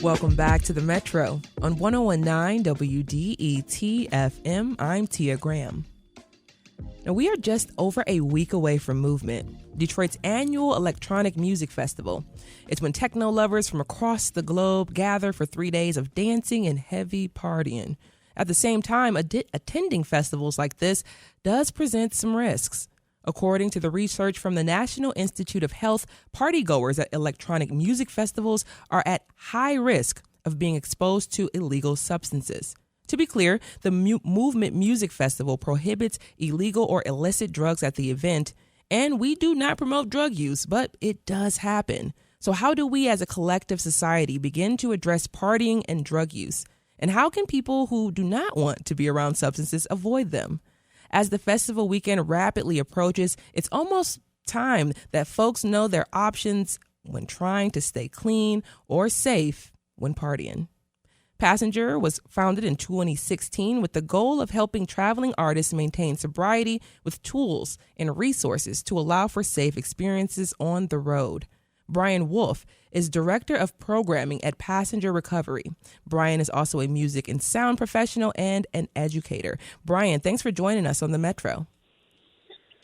Welcome back to the Metro on 1019 WDET FM. I'm Tia Graham. Now, we are just over a week away from Movement, Detroit's annual electronic music festival. It's when techno lovers from across the globe gather for 3 days of dancing and heavy partying. At the same time, attending festivals like this does present some risks. According to the research from the National Institute of Health, partygoers at electronic music festivals are at high risk of being exposed to illegal substances. To be clear, the Movement Music Festival prohibits illegal or illicit drugs at the event, and we do not promote drug use, but it does happen. So how do we as a collective society begin to address partying and drug use? And how can people who do not want to be around substances avoid them? As the festival weekend rapidly approaches, it's almost time that folks know their options when trying to stay clean or safe when partying. Passenger was founded in 2016 with the goal of helping traveling artists maintain sobriety with tools and resources to allow for safe experiences on the road. Bryan Wolf is Director of Programming at Passenger Recovery. Bryan is also a music and sound professional and an educator. Bryan, thanks for joining us on the Metro.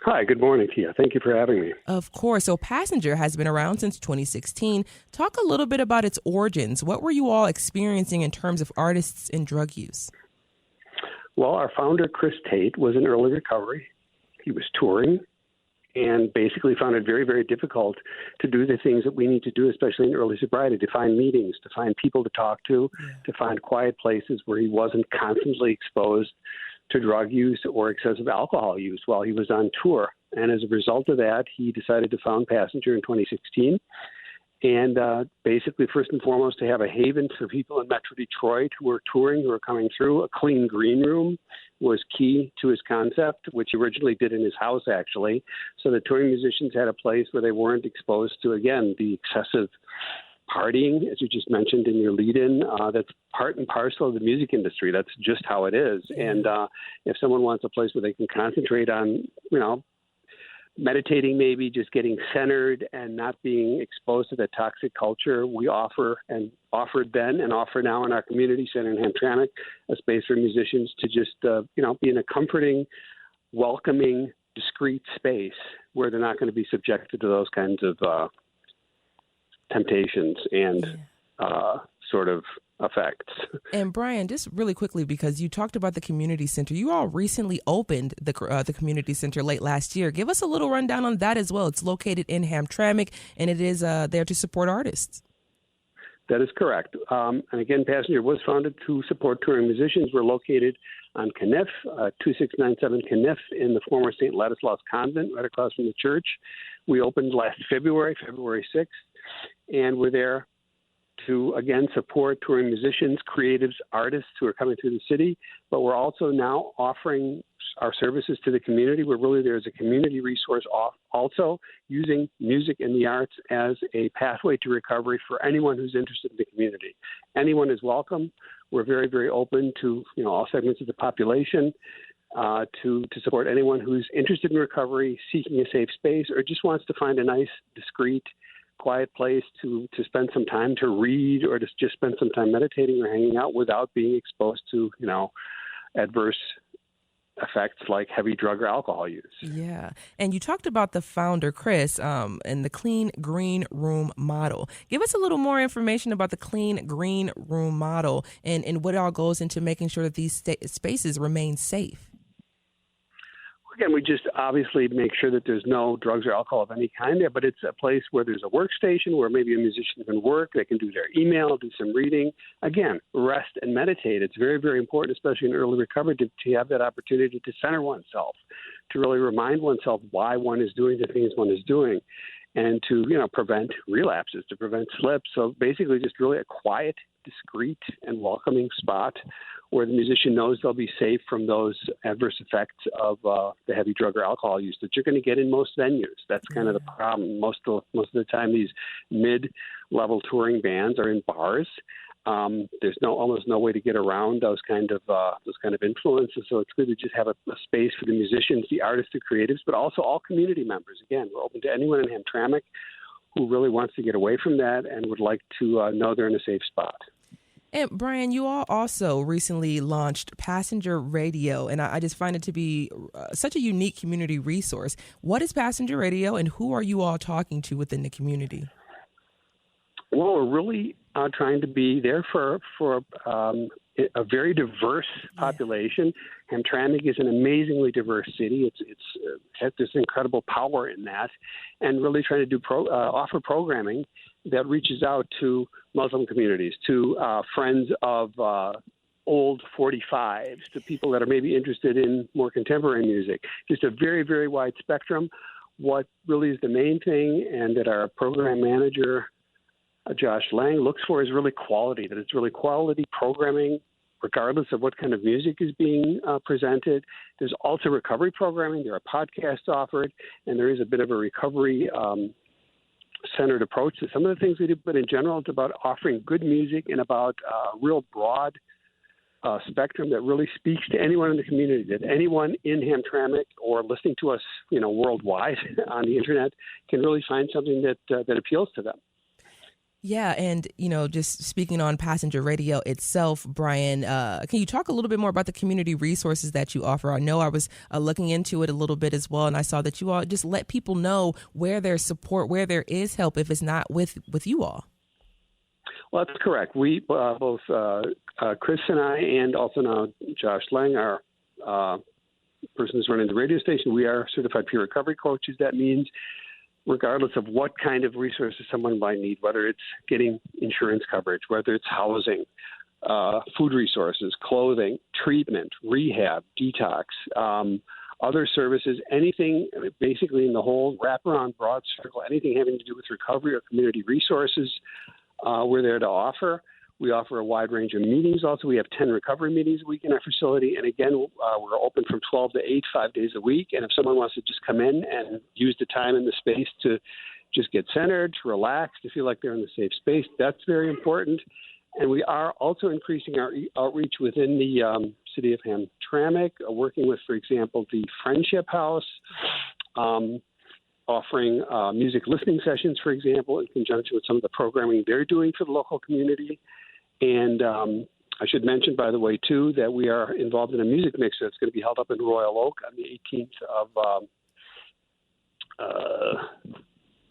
Hi, good morning, Tia. Thank you for having me. Of course. So Passenger has been around since 2016. Talk a little bit about its origins. What were you all experiencing in terms of artists and drug use? Well, our founder, Chris Tate, was in early recovery. He was touring and basically found it very, very difficult to do the things that we need to do, especially in early sobriety, to find meetings, to find people to talk to find quiet places where he wasn't constantly exposed to drug use or excessive alcohol use while he was on tour. And as a result of that, he decided to found Passenger in 2016. And basically, first and foremost, to have a haven for people in Metro Detroit who were touring, who were coming through. A clean green room was key to his concept, which he originally did in his house, actually. So the touring musicians had a place where they weren't exposed to, again, the excessive partying, as you just mentioned in your lead-in. That's part and parcel of the music industry. That's just how it is. And if someone wants a place where they can concentrate on, meditating, maybe just getting centered and not being exposed to that toxic culture, we offer and offered then and offer now in our community center in Hamtramck a space for musicians to just, be in a comforting, welcoming, discreet space where they're not going to be subjected to those kinds of temptations and sort of effects. And Bryan, just really quickly, because you talked about the community center, you all recently opened the community center late last year. Give us a little rundown on that as well. It's located in Hamtramck, and it is there to support artists. That is correct. And again, Passenger was founded to support touring musicians. We're located on Kniff, 2697 Kniff, in the former St. Ladislaus Convent, right across from the church. We opened last February 6th, and we're there to, again, support touring musicians, creatives, artists who are coming through the city. But we're also now offering our services to the community. We're really there as a community resource, also using music and the arts as a pathway to recovery for anyone who's interested in the community. Anyone is welcome. We're very, very open to all segments of the population to support anyone who's interested in recovery, seeking a safe space, or just wants to find a nice, discreet, quiet place to spend some time to read or to just spend some time meditating or hanging out without being exposed to, adverse effects like heavy drug or alcohol use. Yeah. And you talked about the founder, Chris, and the Clean Green Room model. Give us a little more information about the Clean Green Room model and what all goes into making sure that these spaces remain safe. Again, we just obviously make sure that there's no drugs or alcohol of any kind there, but it's a place where there's a workstation where maybe a musician can work, they can do their email, do some reading. Again, rest and meditate. It's very, very important, especially in early recovery, to have that opportunity to center oneself, to really remind oneself why one is doing the things one is doing, and to, prevent relapses, to prevent slips. So basically just really a quiet, discreet, and welcoming spot where the musician knows they'll be safe from those adverse effects of the heavy drug or alcohol use that you're going to get in most venues. That's kind of the problem. Most of the time, these mid-level touring bands are in bars. There's almost no way to get around those kind of influences. So it's good to just have a space for the musicians, the artists, the creatives, but also all community members. Again, we're open to anyone in Hamtramck who really wants to get away from that and would like to know they're in a safe spot. And Bryan, you all also recently launched Passenger Radio, and I just find it to be such a unique community resource. What is Passenger Radio, and who are you all talking to within the community? Well, we're really trying to be there for a very diverse population. Hamtramck is an amazingly diverse city. It's has this incredible power in that, and really trying to offer programming that reaches out to Muslim communities, to friends of old 45s, to people that are maybe interested in more contemporary music. Just a very, very wide spectrum. What really is the main thing, and that our program manager, Josh Lang, looks for is really quality, that it's really quality programming, regardless of what kind of music is being presented. There's also recovery programming. There are podcasts offered, and there is a bit of a recovery centered approach to some of the things we do. But in general, it's about offering good music and about a real broad spectrum that really speaks to anyone in the community, that anyone in Hamtramck or listening to us, worldwide on the internet can really find something that appeals to them. Yeah, and, just speaking on Passenger Radio itself, Bryan, can you talk a little bit more about the community resources that you offer? I know I was looking into it a little bit as well, and I saw that you all just let people know where there's support, where there is help if it's not with you all. Well, that's correct. We, both Chris and I, and also now Josh Lang, our person who's running the radio station, we are certified peer recovery coaches. That means regardless of what kind of resources someone might need, whether it's getting insurance coverage, whether it's housing, food resources, clothing, treatment, rehab, detox, other services, anything basically in the whole wraparound broad circle, anything having to do with recovery or community resources, we're there to offer. We offer a wide range of meetings. Also, we have 10 recovery meetings a week in our facility. And again, we're open from 12 to 8, 5 days a week. And if someone wants to just come in and use the time and the space to just get centered, to relax, to feel like they're in the safe space, that's very important. And we are also increasing our outreach within the city of Hamtramck, working with, for example, the Friendship House, offering music listening sessions, for example, in conjunction with some of the programming they're doing for the local community. And I should mention, by the way, too, that we are involved in a music mixer that's going to be held up in Royal Oak on the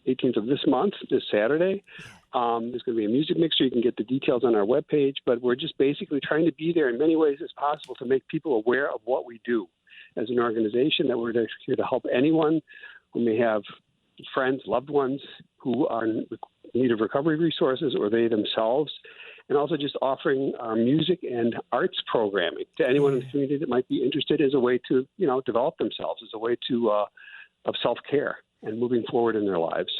18th of this month, this Saturday. There's going to be a music mixer. You can get the details on our webpage, but we're just basically trying to be there in many ways as possible to make people aware of what we do as an organization, that we're here to help anyone who may have friends, loved ones who are in need of recovery resources, or they themselves, and also just offering our music and arts programming to anyone in the community that might be interested as a way to, develop themselves, as a way to of self-care and moving forward in their lives.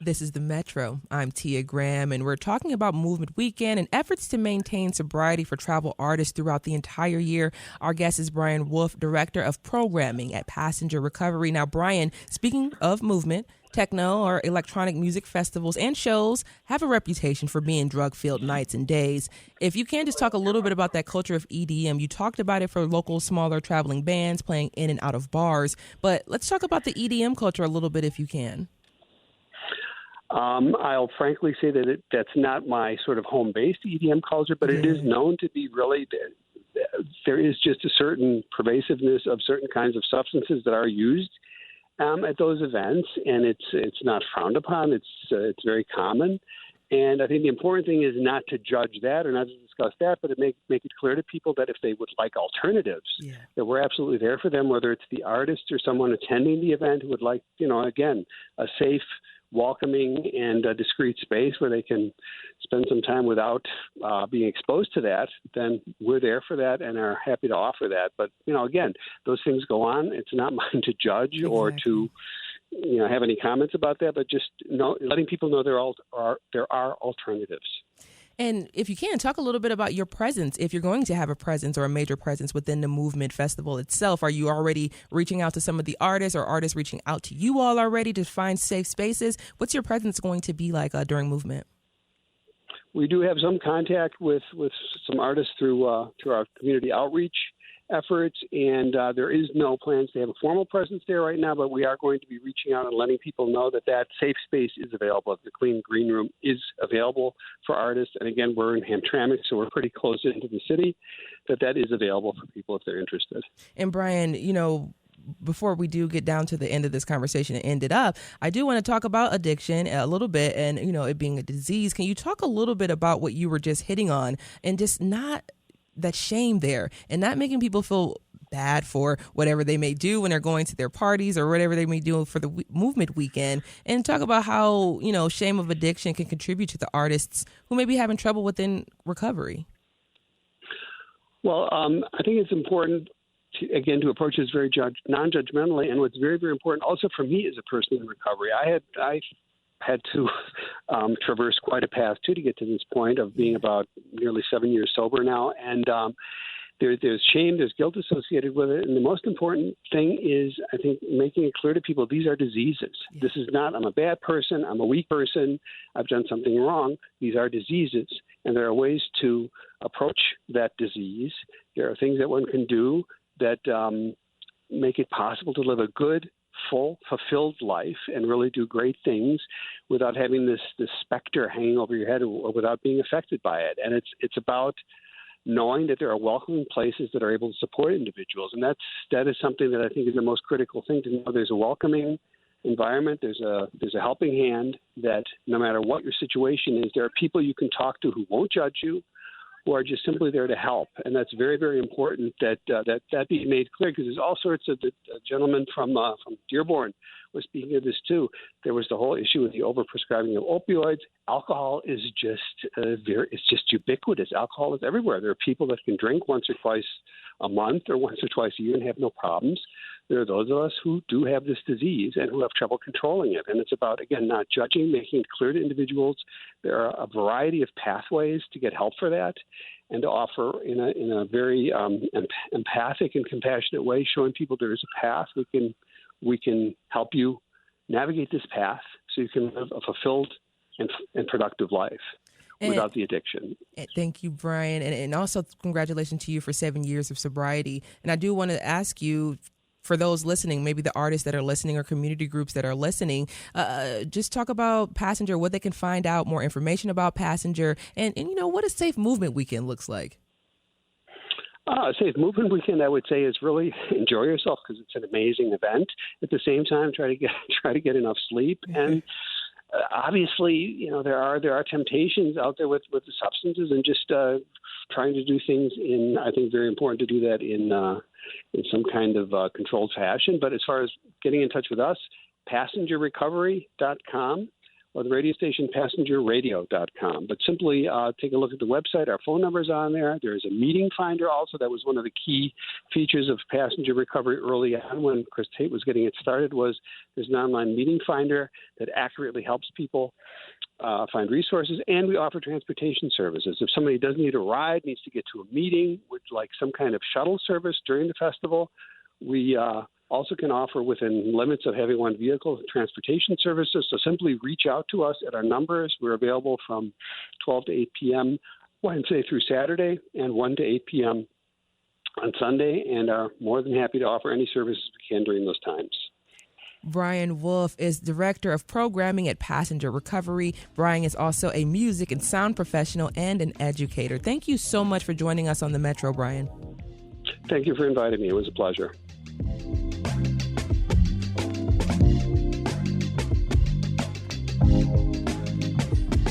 This is the Metro. I'm Tia Graham, and we're talking about Movement Weekend and efforts to maintain sobriety for travel artists throughout the entire year. Our guest is Bryan Wolf, Director of Programming at Passenger Recovery. Now, Bryan, speaking of movement, techno or electronic music festivals and shows have a reputation for being drug-filled nights and days. If you can just talk a little bit about that culture of EDM. You talked about it for local, smaller traveling bands playing in and out of bars, but let's talk about the EDM culture a little bit if you can. I'll frankly say that that's not my sort of home-based EDM culture, but it is known to be really, there is just a certain pervasiveness of certain kinds of substances that are used at those events, and it's not frowned upon. It's very common, and I think the important thing is not to judge that or not to discuss that, but to make it clear to people that if they would like alternatives, that we're absolutely there for them, whether it's the artist or someone attending the event who would like, again, a safe, welcoming and a discreet space where they can spend some time without being exposed to that, then we're there for that and are happy to offer that. But, again, those things go on. It's not mine to judge or to, have any comments about that, but just letting people know there are alternatives. And if you can, talk a little bit about your presence. If you're going to have a presence or a major presence within the Movement Festival itself, are you already reaching out to some of the artists, or artists reaching out to you all already to find safe spaces? What's your presence going to be like during Movement? We do have some contact with some artists through our community outreach, efforts, and there is no plans to have a formal presence there right now, but we are going to be reaching out and letting people know that that safe space is available. The Clean Green Room is available for artists, and again, we're in Hamtramck, so we're pretty close into the city, that is available for people if they're interested. And Bryan, before we do get down to the end of this conversation and end it up, I do want to talk about addiction a little bit and, it being a disease. Can you talk a little bit about what you were just hitting on and just not that shame there and not making people feel bad for whatever they may do when they're going to their parties or whatever they may do for the movement weekend, and talk about how, shame of addiction can contribute to the artists who may be having trouble within recovery? Well, I think it's important to approach this very non-judgmentally, and what's very, very important also for me as a person in recovery, I had to traverse quite a path too to get to this point of being about nearly 7 years sober now, and there's shame, there's guilt associated with it, and the most important thing is, I think, making it clear to people these are diseases. Yeah. This is not, I'm a bad person, I'm a weak person, I've done something wrong. These are diseases, and there are ways to approach that disease. There are things that one can do that make it possible to live a good, full, fulfilled life and really do great things without having this specter hanging over your head or without being affected by it. And it's about knowing that there are welcoming places that are able to support individuals. And that is something that I think is the most critical thing to know. There's a welcoming environment. There's a helping hand that no matter what your situation is, there are people you can talk to who won't judge you, who are just simply there to help. And that's very, very important that be made clear, because there's all sorts of, a gentleman from Dearborn was speaking of this too. There was the whole issue with the overprescribing of opioids. Alcohol is it's just ubiquitous. Alcohol is everywhere. There are people that can drink once or twice a month or once or twice a year and have no problems. There are those of us who do have this disease and who have trouble controlling it. And it's about, again, not judging, making it clear to individuals. There are a variety of pathways to get help for that and to offer in a very empathic and compassionate way, showing people there is a path. We can help you navigate this path so you can live a fulfilled and productive life without the addiction. Thank you, Bryan. And also congratulations to you for 7 years of sobriety. And I do want to ask you, for those listening, maybe the artists that are listening or community groups that are listening, just talk about Passenger, what they can find out, more information about Passenger, and what a safe movement weekend looks like. Safe movement weekend, I would say, is really enjoy yourself, because it's an amazing event. At the same time, try to get enough sleep, and obviously, there are temptations out there with the substances, and just trying to do things in. I think very important to do that in some kind of controlled fashion. But as far as getting in touch with us, passengerrecovery.com. or the radio station passengerradio.com. But simply take a look at the website. Our phone number's on there. There's a meeting finder also. That was one of the key features of Passenger Recovery early on when Chris Tate was getting it started, was there's an online meeting finder that accurately helps people find resources. And we offer transportation services. If somebody doesn't need a ride, needs to get to a meeting, would like some kind of shuttle service during the festival, we also can offer, within limits of having one vehicle, transportation services. So simply reach out to us at our numbers. We're available from 12 to 8 p.m. Wednesday through Saturday and 1 to 8 p.m. on Sunday, and are more than happy to offer any services we can during those times. Bryan Wolf is Director of Programming at Passenger Recovery. Bryan is also a music and sound professional and an educator. Thank you so much for joining us on the Metro, Bryan. Thank you for inviting me. It was a pleasure.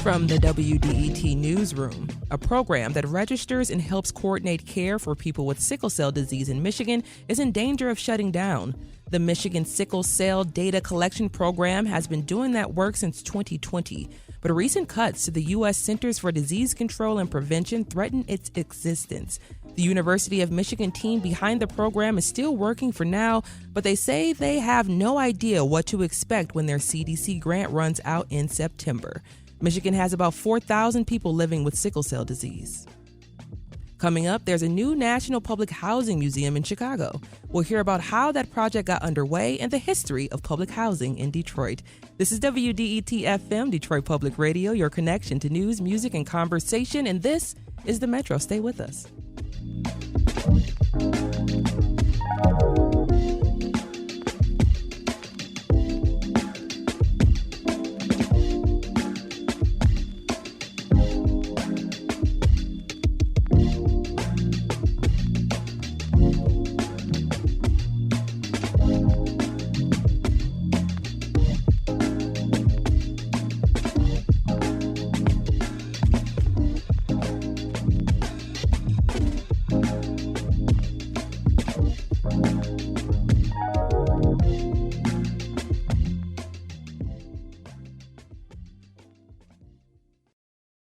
From the WDET Newsroom, a program that registers and helps coordinate care for people with sickle cell disease in Michigan is in danger of shutting down. The Michigan Sickle Cell Data Collection Program has been doing that work since 2020, but recent cuts to the U.S. Centers for Disease Control and Prevention threaten its existence. The University of Michigan team behind the program is still working for now, but they say they have no idea what to expect when their CDC grant runs out in September. Michigan has about 4,000 people living with sickle cell disease. Coming up, there's a new National Public Housing Museum in Chicago. We'll hear about how that project got underway and the history of public housing in Detroit. This is WDET-FM, Detroit Public Radio, your connection to news, music, and conversation, and this is The Metro. Stay with us.